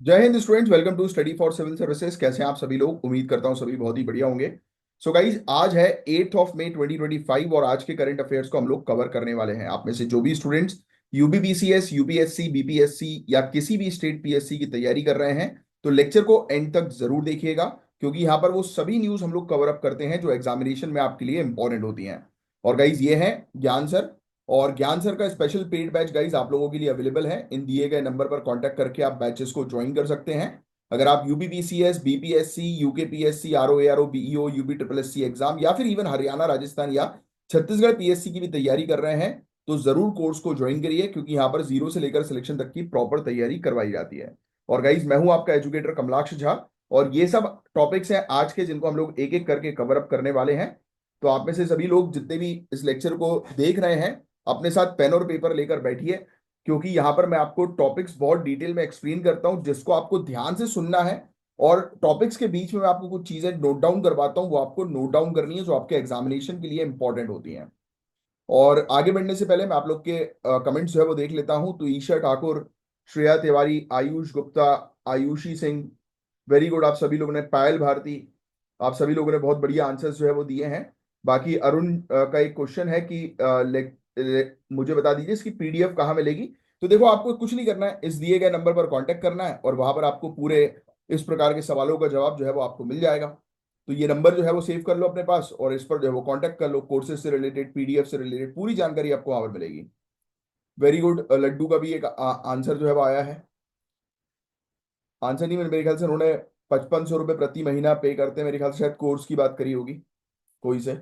जय Hind students, welcome to study for civil services. कैसे हैं आप सभी लोग? उम्मीद करता हूं सभी बहुत ही बढ़िया होंगे। सो गाइज, आज है 8 ऑफ मई 2025 और आज के करंट अफेयर्स को हम लोग कवर करने वाले हैं। आप में से जो भी स्टूडेंट्स यूबीपीसीएस, यूपीएससी, बीपीएससी या किसी भी स्टेट पीएससी की तैयारी कर रहे हैं तो लेक्चर को एंड तक जरूर देखिएगा, क्योंकि यहाँ पर वो सभी न्यूज हम लोग कवर अप करते हैं जो एग्जामिनेशन में आपके लिए इंपॉर्टेंट होती हैं। और गाइज, ये है ज्ञान सर। और ज्ञान सर का स्पेशल पेड बैच गाइज आप लोगों के लिए अवेलेबल है। इन दिए गए नंबर पर कांटेक्ट करके आप बैचेस को ज्वाइन कर सकते हैं। अगर आप UPPCS, BPSC, UKPSC, RO ARO, BEO, UP triple SC exam या फिर इवन हरियाणा, राजस्थान या छत्तीसगढ़ पीएससी की भी तैयारी कर रहे हैं तो जरूर कोर्स को ज्वाइन करिए, क्योंकि यहाँ पर जीरो से लेकर सिलेक्शन तक की प्रॉपर तैयारी करवाई जाती है। और गाइज, मैं हूं आपका एजुकेटर कमलाक्ष झा, और ये सब टॉपिक्स हैं आज के जिनको हम लोग एक एक करके कवर अप करने वाले हैं। तो आप में से सभी लोग जितने भी इस लेक्चर को देख रहे हैं, अपने साथ पेन और पेपर लेकर बैठिए, क्योंकि यहां पर मैं आपको टॉपिक्स बहुत डिटेल में एक्सप्लेन करता हूं जिसको आपको ध्यान से सुनना है। और टॉपिक्स के बीच में मैं आपको कुछ चीजें नोट डाउन करवाता हूं, वो आपको नोट डाउन करनी है जो आपके एग्जामिनेशन के लिए इंपॉर्टेंट होती हैं। और आगे बढ़ने से पहले मैं आप लोग के कमेंट्स जो है वो देख लेता हूं। तो ईशा ठाकुर, श्रेया तिवारी, आयुष गुप्ता, आयुषी सिंह, वेरी गुड। आप सभी लोगों ने, पायल भारती, आप सभी लोगों ने बहुत बढ़िया आंसर्स जो है वो दिए हैं। बाकी अरुण का एक क्वेश्चन है कि मुझे बता दीजिए इसकी पीडीएफ कहाँ मिलेगी। तो देखो, आपको कुछ नहीं करना है, इस दिए गए नंबर पर कांटेक्ट करना है और वहां पर आपको पूरे इस प्रकार के सवालों का जवाब जो है वो आपको मिल जाएगा। तो ये नंबर जो है वो सेव कर लो अपने पास और इस पर जो है वो कांटेक्ट कर लो। कोर्सेज से रिलेटेड, पीडीएफ से रिलेटेड पूरी जानकारी आपको वहां पर मिलेगी। Very good. लड्डू का भी एक आंसर जो है वो आया है। आंसर नहीं, मेरे ख्याल से उन्होंने 5500 रुपये प्रति महीना पे करते हैं, मेरे ख्याल से शायद कोर्स की बात करी होगी कोई से।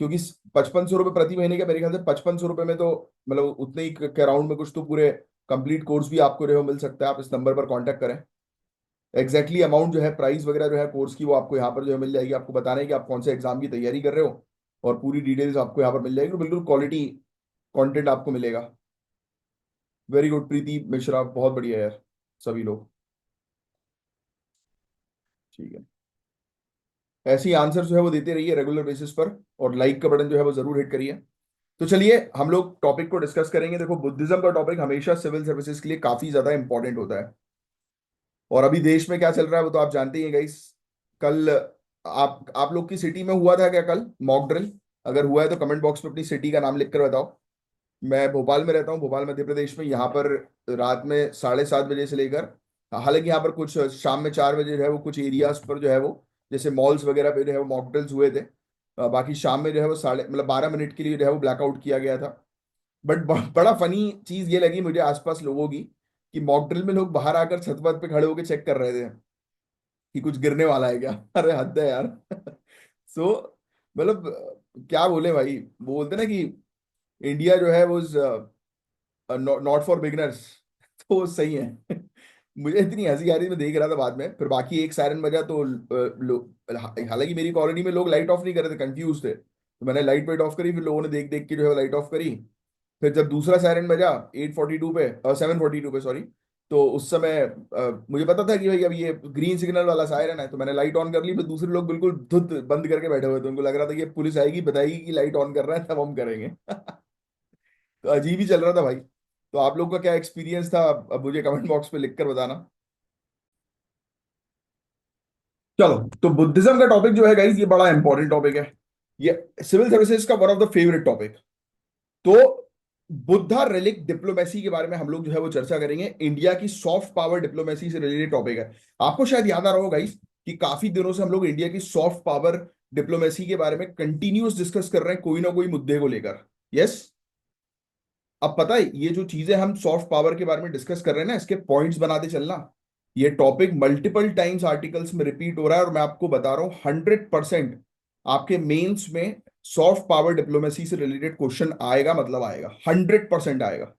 क्योंकि 5500 रुपये प्रति महीने का, मेरे ख्याल से 5500 रुपये में तो मतलब उतने ही के अराउंड में कुछ तो पूरे कंप्लीट कोर्स भी आपको जो है वो मिल सकता है। आप इस नंबर पर कांटेक्ट करें। एग्जैक्टली अमाउंट जो है, प्राइस वगैरह जो है कोर्स की, वो आपको यहाँ पर जो है मिल जाएगी। आपको बताना है कि आप कौन से एग्जाम की तैयारी कर रहे हो और पूरी डिटेल्स आपको यहाँ पर मिल जाएगी। तो बिल्कुल क्वालिटी कंटेंट आपको मिलेगा। वेरी गुड प्रीति मिश्रा, बहुत बढ़िया यार सभी लोग। ठीक है, ऐसे ही आंसर जो है वो देते रहिए रेगुलर बेसिस पर, और लाइक का बटन जो है वो जरूर हिट करिए। तो चलिए हम लोग टॉपिक को डिस्कस करेंगे। देखो, बुद्धिज्म का टॉपिक हमेशा सिविल सर्विसेज के लिए काफी ज्यादा इंपॉर्टेंट होता है। और अभी देश में क्या चल रहा है वो तो आप जानते ही हैं गाइस। कल आप लोग की सिटी में हुआ था क्या कल मॉक ड्रिल? अगर हुआ है तो कमेंट बॉक्स में अपनी सिटी का नाम लिखकर बताओ। मैं भोपाल में रहता हूँ, भोपाल मध्य प्रदेश में। यहाँ पर रात में 7:30 बजे से लेकर, हालांकि यहाँ पर कुछ शाम में 4 बजे जो है वो कुछ एरियाज पर जो है वो, जैसे मॉल्स वगैरह पे जो है वो मॉक ड्रिल्स हुए थे। बाकी शाम में जो है वो साढ़े मतलब 12 मिनट के लिए जो है वो ब्लैकआउट किया गया था। बट बड़ा फनी चीज ये लगी मुझे आसपास लोगों की, कि मॉक ड्रिल में लोग बाहर आकर छत वत पे खड़े होकर चेक कर रहे थे कि कुछ गिरने वाला है क्या। अरे हद है यार। सो मतलब क्या बोले भाई, वो बोलते ना कि इंडिया जो है वो नॉट फॉर बिगनर्स। तो वो सही है। मुझे इतनी हंसी आ रही थी, मैं देख रहा था बाद में। फिर बाकी एक सायरन बजा तो हालांकि मेरी कॉलोनी में लोग लाइट ऑफ नहीं कर रहे थे, कंफ्यूज थे, तो मैंने लाइट वाइट ऑफ करी, फिर लोगों ने देख देख के जो है लाइट ऑफ करी। फिर जब दूसरा सायरन बजा 8:42 पे, 7:42 पे सॉरी, तो उस समय मुझे पता था कि भाई अब ये ग्रीन सिग्नल वाला सायरन है, तो मैंने लाइट ऑन कर ली। फिर दूसरे लोग बिल्कुल धुत बंद करके बैठे हुए थे, उनको लग रहा था कि ये पुलिस आएगी बताएगी कि लाइट ऑन कर रहा है तब हम करेंगे। तो अजीब ही चल रहा था भाई। तो आप लोग का क्या एक्सपीरियंस था, अब मुझे कमेंट बॉक्स पे लिखकर बताना। चलो, तो बुद्धिज्म का टॉपिक जो है गाइस, ये बड़ा इंपॉर्टेंट टॉपिक है। ये सिविल सर्विसेज का one of the favourite topic. तो बुद्धा रिलिक डिप्लोमेसी के बारे में हम लोग जो है वो चर्चा करेंगे। इंडिया की सॉफ्ट पावर डिप्लोमेसी से रिलेटेड टॉपिक है। आपको शायद याद आ रहा होगा गाइस कि काफी दिनों से हम लोग इंडिया की सॉफ्ट पावर डिप्लोमेसी के बारे में कंटिन्यूअस डिस्कस कर रहे हैं, कोई ना कोई मुद्दे को लेकर। यस। अब पता है, ये जो चीजें हम सॉफ्ट पावर के बारे में डिस्कस कर रहे हैं ना, इसके पॉइंट्स बनाते चलना। ये टॉपिक मल्टीपल टाइम्स आर्टिकल्स में रिपीट हो रहा है, और मैं आपको बता रहा हूं 100% आपके मेंस में सॉफ्ट पावर डिप्लोमेसी से रिलेटेड क्वेश्चन आएगा, मतलब आएगा, 100% आएगा।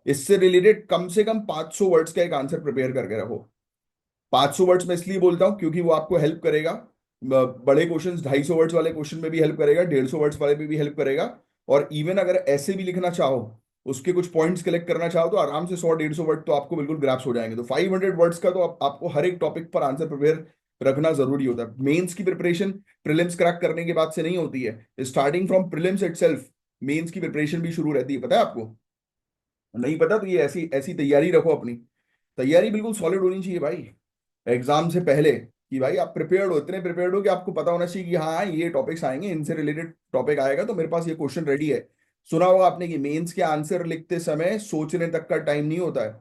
इससे रिलेटेड कम से कम 500 वर्ड्स का एक आंसर प्रिपेयर करके रखो। 500 वर्ड्स में इसलिए बोलता हूं क्योंकि वो आपको हेल्प करेगा। बड़े क्वेश्चन 250 वर्ड्स वाले क्वेश्चन में भी हेल्प करेगा, 150 वर्ड्स वाले में भी हेल्प करेगा। और इवन अगर ऐसे भी लिखना चाहो, उसके कुछ पॉइंट्स कलेक्ट करना चाहो, तो आराम से 100-150 वर्ड तो आपको बिल्कुल ग्रैप्स हो जाएंगे। तो 500 वर्ड्स का तो आपको हर एक टॉपिक पर आंसर प्रिपेयर रखना जरूरी होता है। मेंस की प्रिपरेशन प्रीलिम्स क्रैक करने के बाद से नहीं होती है, starting from prelims itself mains की प्रिपरेशन भी शुरू रहती है, पता है आपको? नहीं पता तो ये ऐसी ऐसी तैयारी रखो अपनी। तैयारी बिल्कुल सॉलिड होनी चाहिए भाई, एग्जाम से पहले, कि भाई आप प्रिपेयर्ड हो, इतने प्रिपेयर्ड हो कि आपको पता होना चाहिए कि हाँ ये टॉपिक्स आएंगे, इनसे रिलेटेड टॉपिक आएगा तो मेरे पास ये क्वेश्चन रेडी है। सुना होगा आपने कि मेंस के आंसर लिखते समय सोचने तक का टाइम नहीं होता है।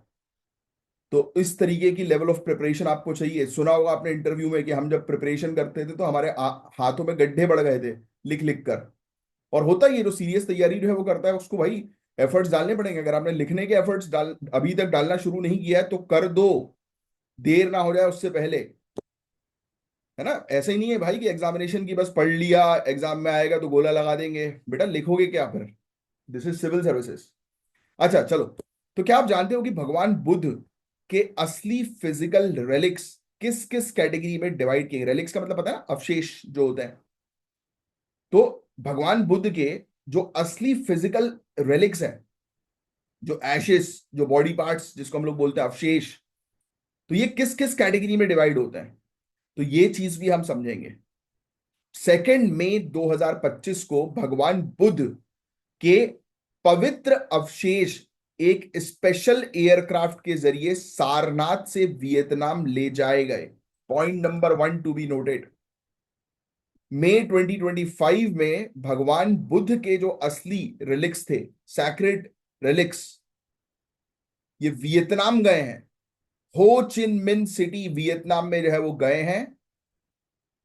तो इस तरीके की लेवल ऑफ प्रिपरेशन आपको चाहिए। सुना होगा आपने इंटरव्यू में कि हम जब प्रिपरेशन करते थे तो हमारे हाथों में गड्ढे बढ़ गए थे लिख लिख कर। और होता ही है, जो सीरियस तैयारी जो है वो करता है उसको भाई एफर्ट्स डालने पड़ेंगे। अगर आपने लिखने के एफर्ट्स डाल अभी तक डालना शुरू नहीं किया है तो कर दो, देर ना हो जाए उससे पहले, है ना। ऐसा ही नहीं है भाई कि एग्जामिनेशन की बस पढ़ लिया, एग्जाम में आएगा तो गोला लगा देंगे, बेटा लिखोगे क्या फिर। This is civil services. अच्छा चलो, तो क्या आप जानते हो कि भगवान बुद्ध के असली फिजिकल रेलिक्स किस किस कैटेगरी में डिवाइड किए? रेलिक्स का मतलब पता है ना, अवशेष जो होते हैं। तो भगवान बुद्ध के जो असली फिजिकल रेलिक्स हैं, जो एशेस, जो बॉडी पार्ट्स जिसको हम लोग बोलते हैं अवशेष, तो ये किस किस कैटेगरी में डिवाइड होते हैं, तो ये चीज भी हम समझेंगे। 2 मई 2025 को भगवान बुद्ध के पवित्र अवशेष एक स्पेशल एयरक्राफ्ट के जरिए सारनाथ से वियतनाम ले जाए गए। Point number 1 to be noted. मई 2025 में भगवान बुद्ध के जो असली रिलिक्स थे, सैक्रेड रिलिक्स, ये वियतनाम गए हैं। हो चिन मिन सिटी वियतनाम में जो है वो गए हैं।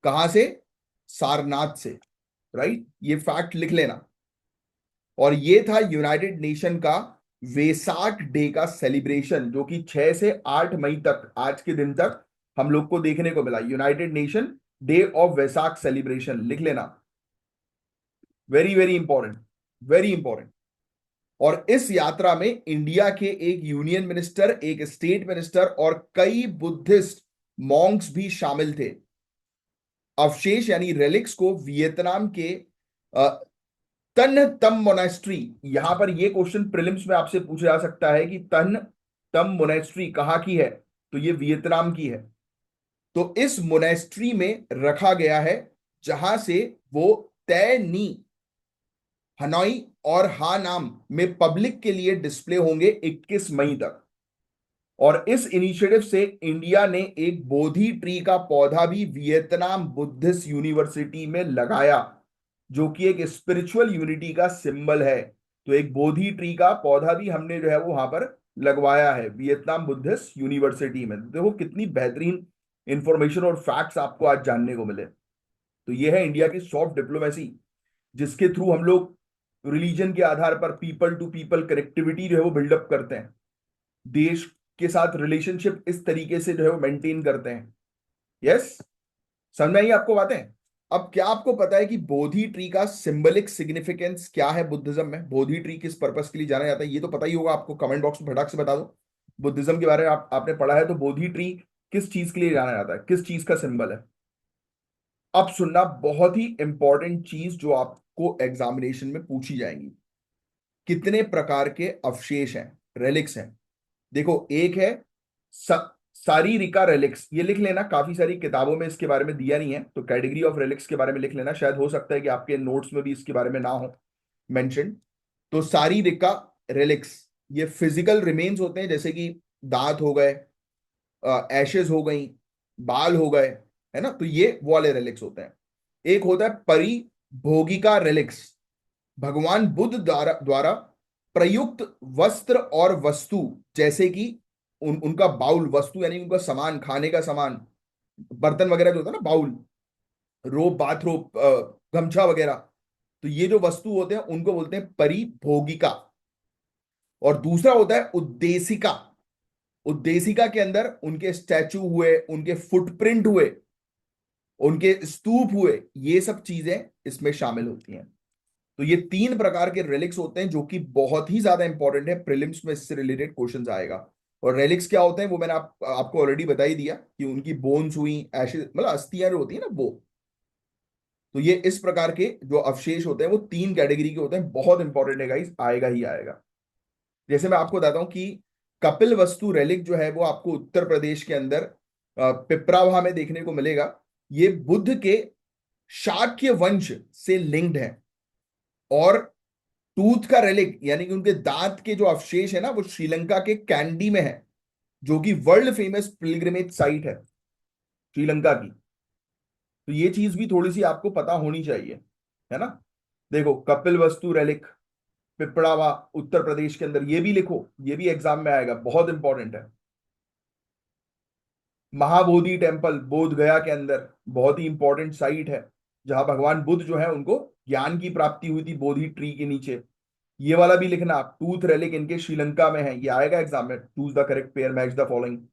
कहां से? सारनाथ से। राइट, ये फैक्ट लिख लेना। और ये था यूनाइटेड नेशन का वेसाक डे का सेलिब्रेशन, जो कि 6 से 8 मई तक, आज के दिन तक हम लोग को देखने को मिला। United nation day of Vesak celebration लिख लेना। Very very important, very important. और इस यात्रा में इंडिया के एक यूनियन मिनिस्टर, एक स्टेट मिनिस्टर और कई बुद्धिस्ट मॉन्क्स भी शामिल थे। अवशेष यानी रेलिक्स को वियतनाम के तन तम मोनेस्ट्री, यहां पर ये क्वेश्चन प्रीलिम्स में आपसे पूछा जा सकता है कि तन तम मोनेस्ट्री कहां की है, तो ये वियतनाम की है। तो इस मोनेस्ट्री में रखा गया है, जहां से वो तय नी, हनोई और हानाम में पब्लिक के लिए डिस्प्ले होंगे 21 मई तक। और इस इनिशिएटिव से इंडिया ने एक बोधि ट्री का पौधा भी वियतनाम बुद्धिस्ट यूनिवर्सिटी में लगाया, जो कि एक स्पिरिचुअल यूनिटी का सिंबल है। तो एक बोधि ट्री का पौधा भी हमने जो है वो वहां पर लगवाया है वियतनाम बुद्धिस्ट यूनिवर्सिटी में। देखो कितनी बेहतरीन इंफॉर्मेशन और फैक्ट्स आपको आज जानने को मिले। तो ये है इंडिया की सॉफ्ट डिप्लोमेसी, जिसके थ्रू हम लोग रिलीजन के आधार पर पीपल टू पीपल कनेक्टिविटी जो है वो बिल्डअप करते हैं, देश के साथ रिलेशनशिप इस तरीके से जो है वो मेंटेन करते हैं। यस, समझ में आई आपको बातें? अब क्या आपको पता है कि बोधि ट्री का सिंबलिक सिग्निफिकेंस क्या है बुद्धिज्म में? बोधि ट्री किस पर्पस के लिए जाना जाता है ये तो पता ही होगा आपको, कमेंट बॉक्स में फटाक से बता दो। बुद्धिज्म के बारे में आपने पढ़ा है तो बोधि ट्री किस चीज के लिए जाना जाता है, किस चीज का सिंबल है? अब सुनना, बहुत ही इंपॉर्टेंट चीज जो आपको एग्जामिनेशन में पूछी जाएंगी। कितने प्रकार के अवशेष हैं, रेलिक्स हैं? देखो, एक है स, शारीरिका रेलिक्स, ये लिख लेना, काफी सारी किताबों में इसके बारे में दिया नहीं है, तो कैटेगरी ऑफ रेलिक्स के बारे में लिख लेना, शायद हो सकता है कि आपके नोट्स में भी इसके बारे में ना हो मेंशन। तो शारीरिका रेलिक्स, ये फिजिकल रिमेन्स होते हैं, जैसे कि दांत हो गए, एशेज हो गई, बाल हो गए, है ना, तो ये वो वाले रेलिक्स होते हैं। एक होता है परिभोगिका रेलिक्स, भगवान बुद्ध द्वारा द्वारा प्रयुक्त वस्त्र और वस्तु, जैसे कि उनका बाउल, वस्तु यानी उनका सामान, खाने का सामान, बर्तन वगैरह जो होता है ना, बाउल, रोब, बाथरोब, गमछा वगैरह, तो ये जो वस्तु होते हैं उनको बोलते हैं परिभोगिका। और दूसरा होता है उद्देशिका। उद्देशिका के अंदर उनके स्टैचू हुए, उनके फुटप्रिंट हुए, उनके स्तूप हुए, ये सब चीजें इसमें शामिल होती हैं। तो ये 3 प्रकार के रेलिक्स होते हैं, जो कि बहुत ही ज्यादा इंपॉर्टेंट है, प्रीलिम्स में इससे रिलेटेड क्वेश्चंस आएगा। और रेलिक्स क्या होते हैं वो मैंने आपको ऑलरेडी बता ही दिया, कि उनकी बोन्स हुई, एशेज मतलब अस्थियां जो होती है ना वो। तो ये इस प्रकार के जो अवशेष होते हैं वो 3 कैटेगरी के होते हैं, बहुत इंपॉर्टेंट है गाइस, आएगा ही आएगा। जैसे मैं आपको बताता हूँ कि कपिल वस्तु रेलिक जो है वो आपको उत्तर प्रदेश के अंदर पिपरावा में देखने को मिलेगा। ये बुद्ध के शाक्य वंश से लिंक्ड है। और टूथ का रेलिक यानी कि उनके दांत के जो अवशेष है ना, वो श्रीलंका के कैंडी में है। जो कि वर्ल्ड फेमस पिलग्रिमेज साइट है श्रीलंका की। तो ये चीज भी थोड़ी सी आपको पता होनी चाहिए, है ना। देखो, कपिल वस्तु रेलिक, पिपड़ावा, उत्तर प्रदेश के अंदर, ये भी लिखो, ये भी एग्जाम में आएगा, बहुत इंपॉर्टेंट है। महाबोधि टेम्पल बोध गया के अंदर, बहुत ही इंपॉर्टेंट साइट है, जहां भगवान बुद्ध जो है उनको ज्ञान की प्राप्ति हुई थी बोधि ट्री के नीचे। ये वाला भी लिखना आप, टूथ रेलिक इनके श्रीलंका में है, ये आएगा एग्जाम में, choose the correct pair, match the following.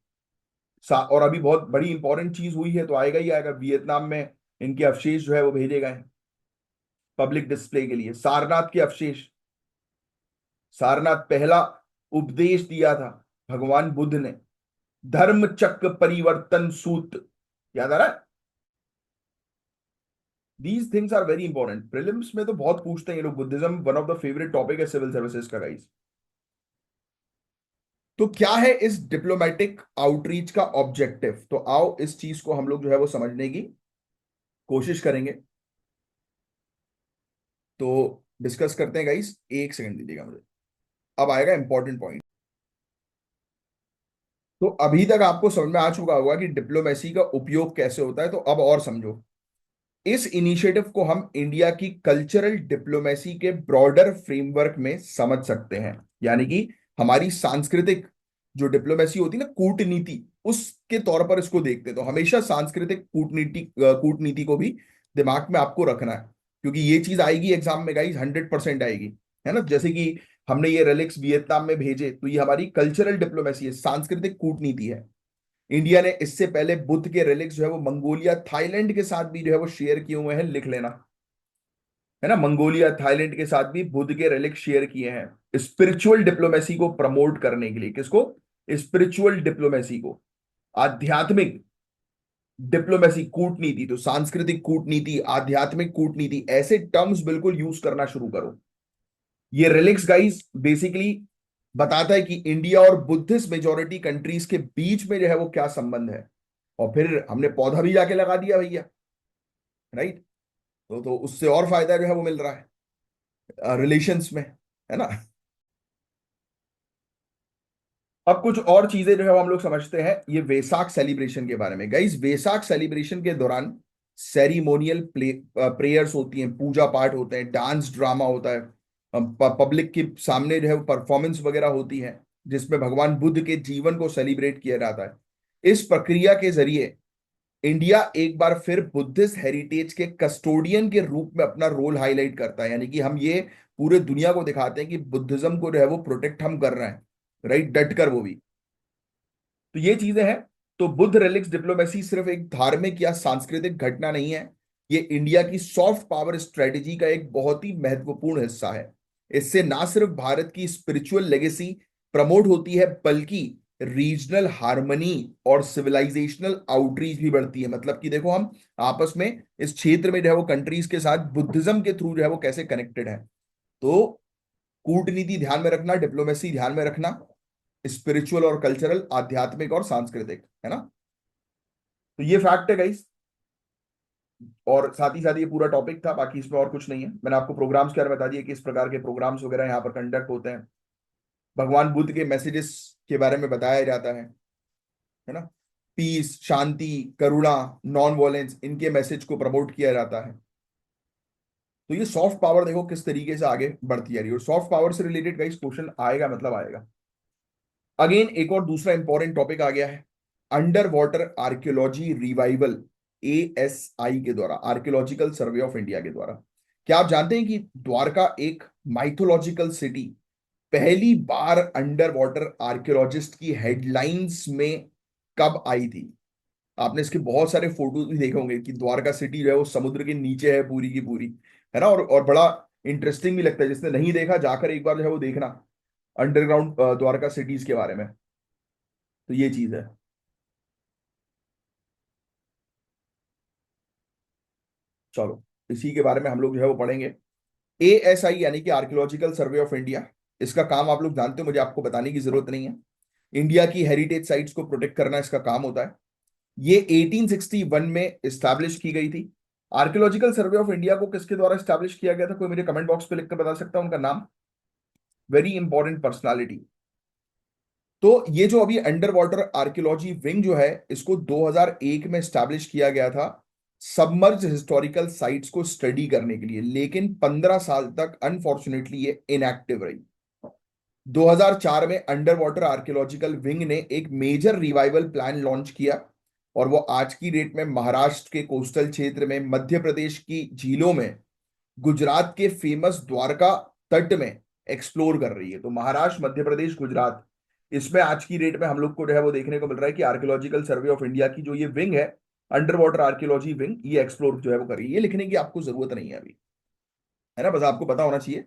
और अभी बहुत बड़ी इंपॉर्टेंट चीज हुई है तो आएगा ही आएगा, वियतनाम में इनके अवशेष जो है वो भेजे गए हैं पब्लिक डिस्प्ले के लिए, सारनाथ के अवशेष। सारनाथ पहला उपदेश दिया था भगवान बुद्ध ने, धर्म चक्र परिवर्तन सूत्र, याद आ रहा है। These things are very important, prelims में तो बहुत पूछते हैं ये लोग, Buddhism one of the favourite topic है सिविल सर्विसेज का गाइस। तो क्या है इस डिप्लोमेटिक आउटरीच का ऑब्जेक्टिव, तो आओ इस चीज को हम लोग जो है वो समझने की कोशिश करेंगे। तो डिस्कस करते हैं गाइस, एक सेकंड दीजिएगा मुझे, अब आएगा इंपॉर्टेंट पॉइंट। तो अभी तक आपको समझ में आ चुका होगा कि डिप्लोमेसी का उपयोग कैसे होता है, तो अब और समझो। इस इनिशिएटिव को हम इंडिया की कल्चरल डिप्लोमेसी के ब्रॉडर फ्रेमवर्क में समझ सकते हैं, यानी कि हमारी सांस्कृतिक जो डिप्लोमेसी होती है ना, कूटनीति, उसके तौर पर इसको देखते हैं। तो हमेशा सांस्कृतिक कूटनीति को भी दिमाग में आपको रखना है, क्योंकि ये चीज आएगी एग्जाम में गाइस, 100% आएगी, है ना। जैसे कि हमने ये रेलिक्स वियतनाम में भेजे, तो ये हमारी कल्चरल डिप्लोमेसी है, सांस्कृतिक कूटनीति है। इंडिया ने इससे पहले बुद्ध के रिलिक्स जो है वो मंगोलिया थाईलैंड के साथ भी जो है वो शेयर किए हुए हैं, लिख लेना, है ना। मंगोलिया थाईलैंड के साथ भी बुद्ध के रिलिक्स शेयर किए हैं, स्पिरिचुअल डिप्लोमेसी को प्रमोट करने के लिए। किसको? स्पिरिचुअल डिप्लोमेसी को, आध्यात्मिक डिप्लोमेसी, कूटनीति। तो सांस्कृतिक कूटनीति, आध्यात्मिक कूटनीति, ऐसे टर्म्स बिल्कुल यूज करना शुरू करो। ये रिलिक्स गाइस बेसिकली बताता है कि इंडिया और बुद्धिस्ट मेजोरिटी कंट्रीज के बीच में जो है वो क्या संबंध है। और फिर हमने पौधा भी जाके लगा दिया भैया, राइट। तो उससे और फायदा जो है वो मिल रहा है रिलेशंस में, है ना। अब कुछ और चीजें जो है वो हम लोग समझते हैं ये वेसाक सेलिब्रेशन के बारे में। गाइस, वेसाक सेलिब्रेशन के दौरान सेरिमोनियल प्रेयर्स होती हैं, पूजा पाठ होते हैं, डांस ड्रामा होता है, पब्लिक के सामने जो है वो परफॉर्मेंस वगैरह होती है, जिसमें भगवान बुद्ध के जीवन को सेलिब्रेट किया जाता है। इस प्रक्रिया के जरिए इंडिया एक बार फिर बुद्धिस्ट हेरिटेज के कस्टोडियन के रूप में अपना रोल हाईलाइट करता है, यानी कि हम ये पूरे दुनिया को दिखाते हैं कि बुद्धिज्म को जो है वो प्रोटेक्ट हम कर रहे हैं, राइट, डट कर वो भी। तो ये चीजें हैं। तो बुद्ध रेलिक्स डिप्लोमेसी सिर्फ एक धार्मिक या सांस्कृतिक घटना नहीं है, ये इंडिया की सॉफ्ट पावर स्ट्रेटेजी का एक बहुत ही महत्वपूर्ण हिस्सा है। इससे ना सिर्फ भारत की स्पिरिचुअल लेगेसी प्रमोट होती है, बल्कि रीजनल हार्मनी और सिविलाइजेशनल आउटरीच भी बढ़ती है। मतलब कि देखो, हम आपस में इस क्षेत्र में जो है वो कंट्रीज के साथ बुद्धिज्म के थ्रू जो है वो कैसे कनेक्टेड है। तो कूटनीति ध्यान में रखना, डिप्लोमेसी ध्यान में रखना, स्पिरिचुअल और कल्चरल, आध्यात्मिक और सांस्कृतिक, है ना। तो ये फैक्ट है गाइस, और साथ ही साथ ये पूरा टॉपिक था, बाकी इसमें और कुछ नहीं है। मैंने आपको प्रोग्राम्स के बारे में बता दिया कि इस प्रकार के प्रोग्राम्स वगैरह यहाँ पर कंडक्ट होते हैं। भगवान बुद्ध के मैसेजेस के बारे में बताया जाता है ना। पीस, शांति, करुणा, नॉन वॉयलेंस, इनके मैसेज को प्रमोट किया जाता है। तो ये सॉफ्ट पावर देखो किस तरीके से आगे बढ़ती जा रही है, और सॉफ्ट पावर से रिलेटेड गाइस क्वेश्चन आएगा, मतलब आएगा। अगेन एक और दूसरा इंपॉर्टेंट टॉपिक आ गया है, under water archaeology revival, ASI के द्वारा, आर्कियोलॉजिकल सर्वे ऑफ इंडिया के द्वारा। क्या आप जानते हैं कि द्वारका एक माइथोलॉजिकल सिटी पहली बार अंडर वाटर आर्कियोलॉजिस्ट की हेडलाइंस में कब आई थी? आपने इसके बहुत सारे फोटोज भी देखे होंगे कि द्वारका सिटी जो है वो समुद्र के नीचे है पूरी की पूरी, है ना। और बड़ा इंटरेस्टिंग भी लगता है, जिसने नहीं देखा जाकर एक बार जो है वो देखना अंडरग्राउंड द्वारका सिटीज के बारे में। तो ये चीज है। चलो, इसी के बारे में हम लोग जो है वो पढ़ेंगे। ASI यानी कि आर्कियोलॉजिकल सर्वे ऑफ इंडिया, इसका काम आप लोग जानते हो, मुझे आपको बताने की जरूरत नहीं है। इंडिया की हेरिटेज साइट्स को प्रोटेक्ट करना इसका काम होता है। ये 1861 में इस्टेब्लिश की गई थी। आर्कियोलॉजिकल सर्वे ऑफ इंडिया को किसके द्वारा इस्टेब्लिश किया गया था, कोई मेरे कमेंट बॉक्स पे लिखकर बता सकता है उनका नाम? Very important personality. तो ये जो अभी अंडर वाटर आर्कियोलॉजी विंग जो है, इसको 2001 में स्टैब्लिश किया गया था सबमर्ज हिस्टोरिकल साइट्स को स्टडी करने के लिए, लेकिन 15 साल तक अनफॉर्चुनेटली ये इनएक्टिव रही। 2004 में अंडर वाटर आर्कियोलॉजिकल विंग ने एक मेजर रिवाइवल प्लान लॉन्च किया, और वो आज की डेट में महाराष्ट्र के कोस्टल क्षेत्र में, मध्य प्रदेश की झीलों में, गुजरात के फेमस द्वारका तट में एक्सप्लोर कर रही है। तो महाराष्ट्र, मध्य प्रदेश, गुजरात, इसमें आज की डेट में हम लोग को जो है वो देखने को मिल रहा है कि आर्कियोलॉजिकल सर्वे ऑफ इंडिया की जो ये विंग है, अंडर वाटर आर्कियोलॉजी विंग, ये एक्सप्लोर जो है वो कर रही है। ये लिखने की आपको जरूरत नहीं है अभी, है ना, बस आपको पता होना चाहिए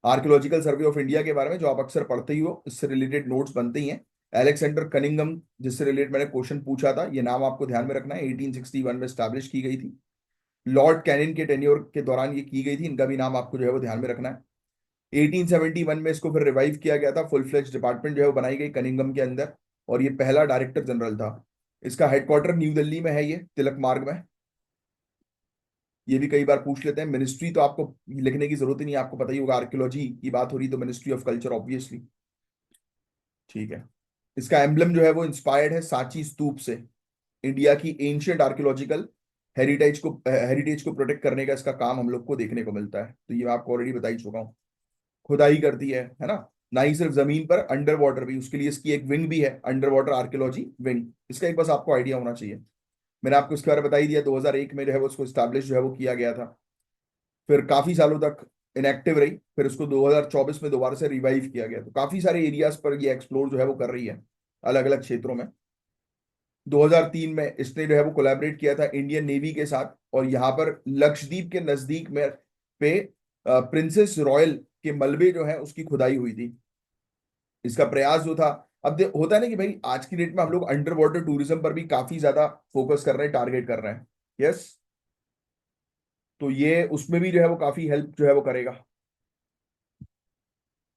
आर्कियोलॉजिकल सर्वे ऑफ इंडिया के बारे में, जो आप अक्सर पढ़ते ही हो, इससे रिलेटेड नोट्स बनते ही हैं। एलेक्सेंडर कनिंगम, जिससे रिलेटेड मैंने क्वेश्चन पूछा था, ये नाम आपको ध्यान में रखना है, 1861 में स्टैब्लिश की गई थी। लॉर्ड कैनिन के टेन्योर के दौरान ये की गई थी, इनका भी नाम आपको जो है वो ध्यान में रखना है। 1871 में इसको फिर रिवाइव किया गया था, फुल फ्लेज डिपार्टमेंट जो है वो बनाई गई कनिंगम के अंदर, और ये पहला डायरेक्टर जनरल था। इसका हेडक्वार्टर न्यू दिल्ली में है, ये तिलक मार्ग में। ये भी कई बार पूछ लेते हैं। मिनिस्ट्री तो आपको लिखने की जरूरत ही नहीं है, आपको पता ही होगा, आर्कियोलॉजी की बात हो रही तो मिनिस्ट्री ऑफ कल्चर ऑब्वियसली। ठीक है। इसका एम्बलम जो है वो इंस्पायर्ड है सांची स्तूप से। इंडिया की एंशियंट आर्कियोलॉजिकल हेरिटेज को प्रोटेक्ट करने का इसका काम हम लोग को देखने को मिलता है, तो ये मैं आपको ऑलरेडी बता ही चुका हूँ। खुदाई करती है ना, ना ही सिर्फ जमीन पर, अंडर वाटर भी, उसके लिए इसकी एक विंग भी है, अंडर वाटर आर्कियोलॉजी विंग। इसका एक बस आपको आइडिया होना चाहिए। मैंने आपको इसके बारे में बता ही दिया, 2001 में जो है वो उसको स्टैब्लिश जो है वो किया गया था, फिर काफी सालों तक इनएक्टिव रही, फिर उसको 2024 में दोबारा से रिवाइव किया गया। तो काफी सारे एरियाज पर ये एक्सप्लोर जो है वो कर रही है, अलग अलग क्षेत्रों में। 2003 में इसने जो है वो कोलैबोरेट किया था इंडियन नेवी के साथ, और यहाँ पर लक्षद्वीप के नजदीक में पे प्रिंसेस रॉयल के मलबे जो है उसकी खुदाई हुई थी। इसका प्रयास जो था, अब होता है ना कि भाई आज की डेट में हम लोग अंडर वाटर टूरिज्म पर भी काफी ज्यादा फोकस कर रहे हैं, टारगेट कर रहे हैं। यस। तो ये उसमें भी जो है वो काफी हेल्प जो है वो करेगा,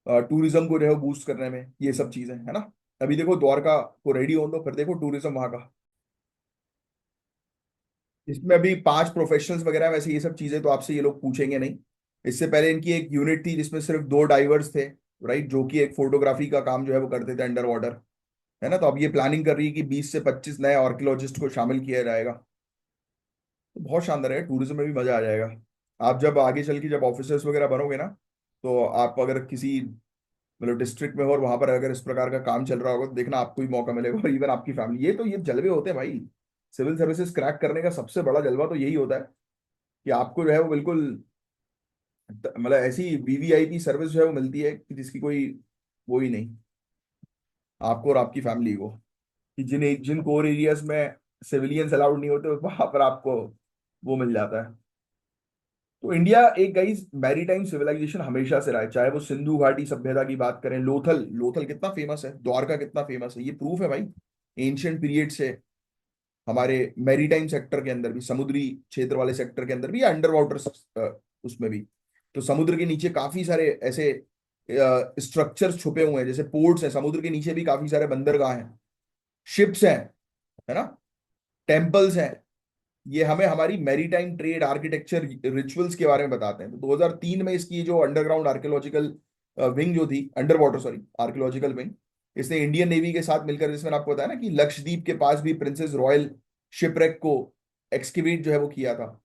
टूरिज्म को जो है वो बूस्ट करने में, ये सब चीजें है ना। अभी देखो द्वारका को रेडी हो दो, फिर देखो टूरिज्म वहां का। इसमें अभी 5 प्रोफेशनल्स वगैरह, वैसे ये सब चीजें तो आपसे ये लोग पूछेंगे नहीं। इससे पहले इनकी एक यूनिट थी जिसमें सिर्फ 2 डाइवर्स थे, राइट, जो कि एक फोटोग्राफी का काम जो है वो करते थे अंडर वाटर, है ना। तो अब ये प्लानिंग कर रही है कि 20 से 25 नए आर्कियोलॉजिस्ट को शामिल किया जाएगा। तो बहुत शानदार है, टूरिज्म में भी मजा आ जाएगा। आप जब आगे चल के जब ऑफिसर्स वगैरह बनोगे ना, तो आप अगर किसी मतलब डिस्ट्रिक्ट में हो और वहां पर अगर इस प्रकार का काम चल रहा होगा, तो देखना आपको भी मौका मिलेगा, और इवन आपकी फैमिली। ये जलवे होते हैं भाई, सिविल सर्विसेज क्रैक करने का सबसे बड़ा जलवा तो यही होता है कि आपको जो है वो बिल्कुल मतलब ऐसी वीवीआईपी सर्विस जो है वो मिलती है कि जिसकी कोई वो ही नहीं, आपको और आपकी फैमिली को, कि जिन जिन कोर एरियाज में सिविलियंस अलाउड नहीं होते, वहां पर आपको वो मिल जाता है। तो इंडिया एक गाइस मैरीटाइम सिविलाइजेशन हमेशा से रहा है, चाहे वो सिंधु घाटी सभ्यता की बात करें, लोथल लोथल कितना फेमस है, द्वारका कितना फेमस है, ये प्रूफ है भाई, एंशियंट पीरियड से हमारे मैरीटाइम सेक्टर के अंदर भी, समुद्री क्षेत्र वाले सेक्टर के अंदर भी, या अंडर वाटर उसमें भी, तो समुद्र के नीचे काफी सारे ऐसे स्ट्रक्चर्स छुपे हुए हैं, जैसे पोर्ट्स हैं, समुद्र के नीचे भी काफी सारे बंदरगाह हैं, शिप्स हैं, है ना, टेम्पल्स हैं। ये हमें हमारी मैरीटाइम ट्रेड, आर्किटेक्चर, रिचुअल्स के बारे में बताते हैं। तो 2003 में इसकी जो अंडरग्राउंड आर्कियोलॉजिकल विंग जो थी, under water sorry archaeological wing, इसने इंडियन नेवी के साथ मिलकर, जिसमें आपको बताया ना कि लक्षद्वीप के पास भी प्रिंसेस रॉयल शिपरेक को एक्सकेवेट जो है वो किया था।